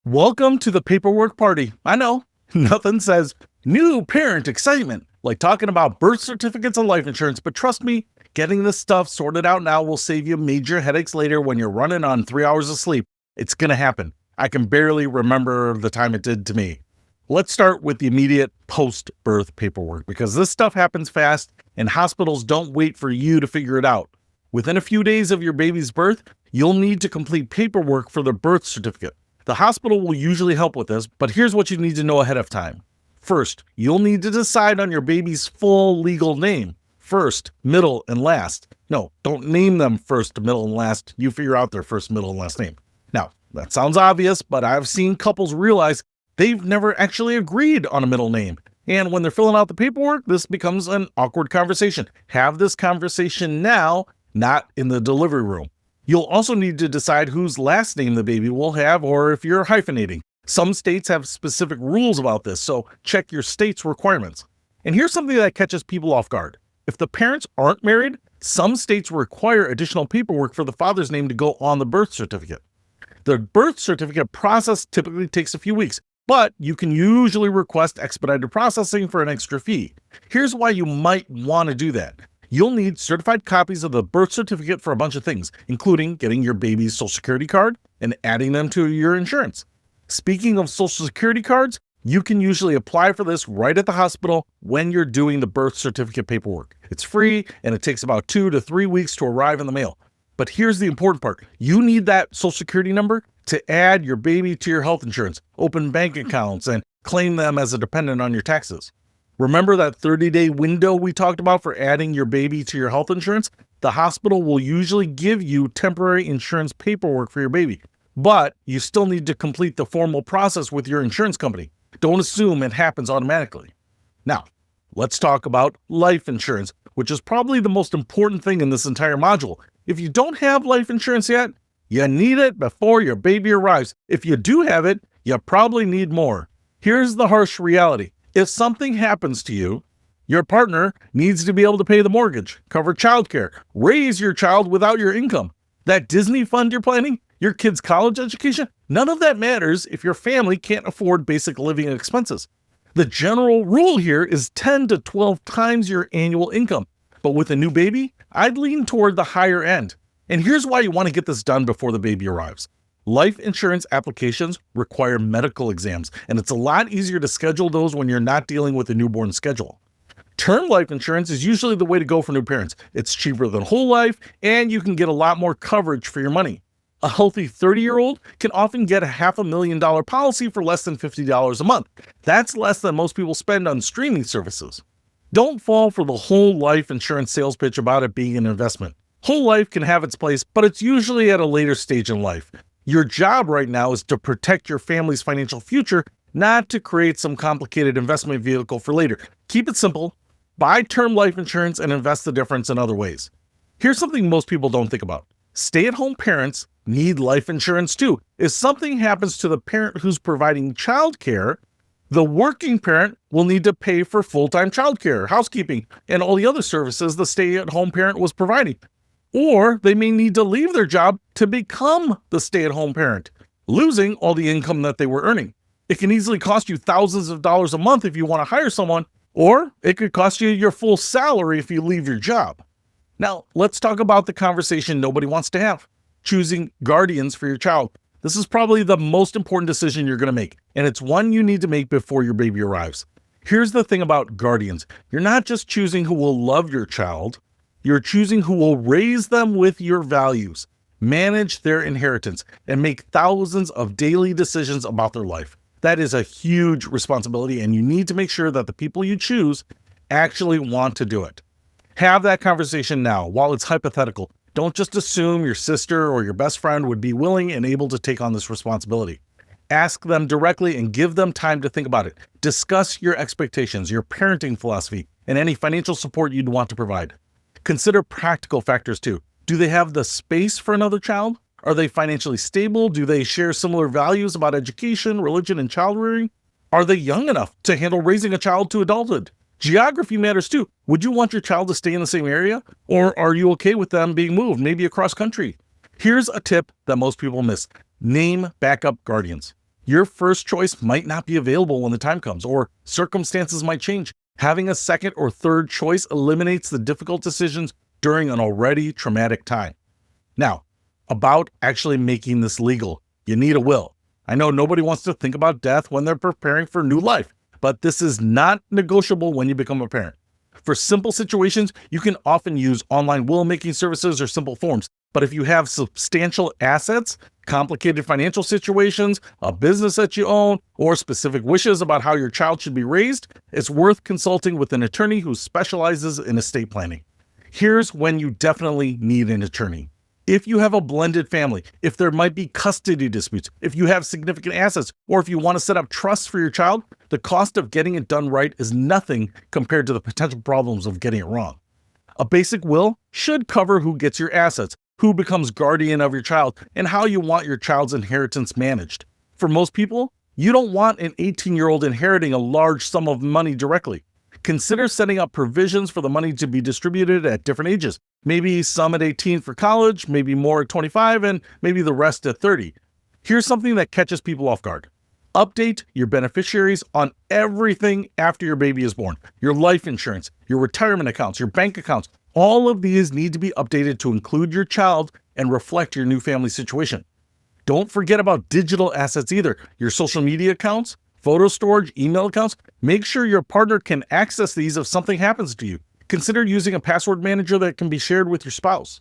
Welcome to the paperwork party. I know, nothing says new parent excitement like talking about birth certificates and life insurance, but trust me, getting this stuff sorted out now will save you major headaches later when you're running on 3 hours of sleep. It's going to happen. I can barely remember the time it did to me. Let's start with the immediate post birth paperwork because this stuff happens fast and hospitals don't wait for you to figure it out. Within a few days of your baby's birth, you'll need to complete paperwork for the birth certificate. The hospital will usually help with this, but here's what you need to know ahead of time. First, you'll need to decide on your baby's full legal name. First, middle, and last. No, don't name them first, middle, and last. You figure out their first, middle, and last name. Now, that sounds obvious, but I've seen couples realize they've never actually agreed on a middle name. And when they're filling out the paperwork, this becomes an awkward conversation. Have this conversation now, not in the delivery room. You'll also need to decide whose last name the baby will have or if you're hyphenating. Some states have specific rules about this, so check your state's requirements. And here's something that catches people off guard. If the parents aren't married, some states require additional paperwork for the father's name to go on the birth certificate. The birth certificate process typically takes a few weeks, but you can usually request expedited processing for an extra fee. Here's why you might want to do that. You'll need certified copies of the birth certificate for a bunch of things, including getting your baby's social security card and adding them to your insurance. Speaking of social security cards, you can usually apply for this right at the hospital when you're doing the birth certificate paperwork. It's free and it takes about 2 to 3 weeks to arrive in the mail. But here's the important part. You need that social security number to add your baby to your health insurance, open bank accounts, and claim them as a dependent on your taxes. Remember that 30-day window we talked about for adding your baby to your health insurance? The hospital will usually give you temporary insurance paperwork for your baby, but you still need to complete the formal process with your insurance company. Don't assume it happens automatically. Now, let's talk about life insurance, which is probably the most important thing in this entire module. If you don't have life insurance yet, you need it before your baby arrives. If you do have it, you probably need more. Here's the harsh reality. If something happens to you, your partner needs to be able to pay the mortgage, cover childcare, raise your child without your income. That Disney fund you're planning, your kid's college education, none of that matters if your family can't afford basic living expenses. The general rule here is 10 to 12 times your annual income. But with a new baby, I'd lean toward the higher end. And here's why you want to get this done before the baby arrives. Life insurance applications require medical exams, and it's a lot easier to schedule those when you're not dealing with a newborn schedule. Term life insurance is usually the way to go for new parents. It's cheaper than whole life, and you can get a lot more coverage for your money. A healthy 30-year-old can often get a $500,000 policy for less than $50 a month. That's less than most people spend on streaming services. Don't fall for the whole life insurance sales pitch about it being an investment. Whole life can have its place, but it's usually at a later stage in life. Your job right now is to protect your family's financial future, not to create some complicated investment vehicle for later. Keep it simple, buy term life insurance and invest the difference in other ways. Here's something most people don't think about. Stay-at-home parents need life insurance too. If something happens to the parent who's providing childcare, the working parent will need to pay for full-time childcare, housekeeping, and all the other services the stay-at-home parent was providing. Or they may need to leave their job to become the stay-at-home parent, losing all the income that they were earning. It can easily cost you thousands of dollars a month if you want to hire someone, or it could cost you your full salary if you leave your job. Now, let's talk about the conversation nobody wants to have, choosing guardians for your child. This is probably the most important decision you're going to make, and it's one you need to make before your baby arrives. Here's the thing about guardians. You're not just choosing who will love your child, you're choosing who will raise them with your values, manage their inheritance, and make thousands of daily decisions about their life. That is a huge responsibility, and you need to make sure that the people you choose actually want to do it. Have that conversation now while it's hypothetical. Don't just assume your sister or your best friend would be willing and able to take on this responsibility. Ask them directly and give them time to think about it. Discuss your expectations, your parenting philosophy, and any financial support you'd want to provide. Consider practical factors too. Do they have the space for another child? Are they financially stable? Do they share similar values about education, religion, and child rearing? Are they young enough to handle raising a child to adulthood? Geography matters too. Would you want your child to stay in the same area? Or are you okay with them being moved, maybe across country? Here's a tip that most people miss. Name backup guardians. Your first choice might not be available when the time comes, or circumstances might change. Having a second or third choice eliminates the difficult decisions during an already traumatic time. Now, about actually making this legal, you need a will. I know nobody wants to think about death when they're preparing for new life, but this is not negotiable when you become a parent. For simple situations, you can often use online will making services or simple forms. But if you have substantial assets, complicated financial situations, a business that you own, or specific wishes about how your child should be raised, it's worth consulting with an attorney who specializes in estate planning. Here's when you definitely need an attorney. If you have a blended family, if there might be custody disputes, if you have significant assets, or if you want to set up trusts for your child, the cost of getting it done right is nothing compared to the potential problems of getting it wrong. A basic will should cover who gets your assets, who becomes guardian of your child, and how you want your child's inheritance managed. For most people, you don't want an 18-year-old inheriting a large sum of money directly. Consider setting up provisions for the money to be distributed at different ages. Maybe some at 18 for college, maybe more at 25, and maybe the rest at 30. Here's something that catches people off guard. Update your beneficiaries on everything after your baby is born. Your life insurance, your retirement accounts, your bank accounts. All of these need to be updated to include your child and reflect your new family situation. Don't forget about digital assets either. Your social media accounts, photo storage, email accounts. Make sure your partner can access these if something happens to you. Consider using a password manager that can be shared with your spouse.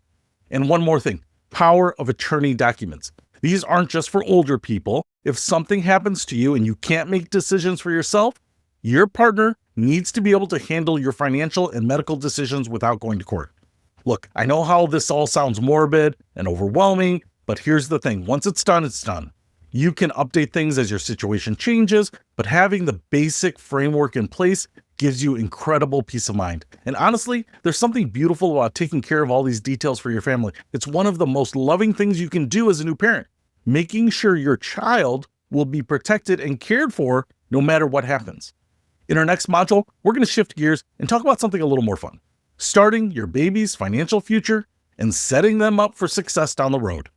And one more thing, power of attorney documents. These aren't just for older people. If something happens to you and you can't make decisions for yourself, your partner needs to be able to handle your financial and medical decisions without going to court. Look, I know how this all sounds morbid and overwhelming, but here's the thing. Once it's done, it's done. You can update things as your situation changes, but having the basic framework in place gives you incredible peace of mind. And honestly, there's something beautiful about taking care of all these details for your family. It's one of the most loving things you can do as a new parent, making sure your child will be protected and cared for no matter what happens. In our next module, we're going to shift gears and talk about something a little more fun, starting your baby's financial future and setting them up for success down the road.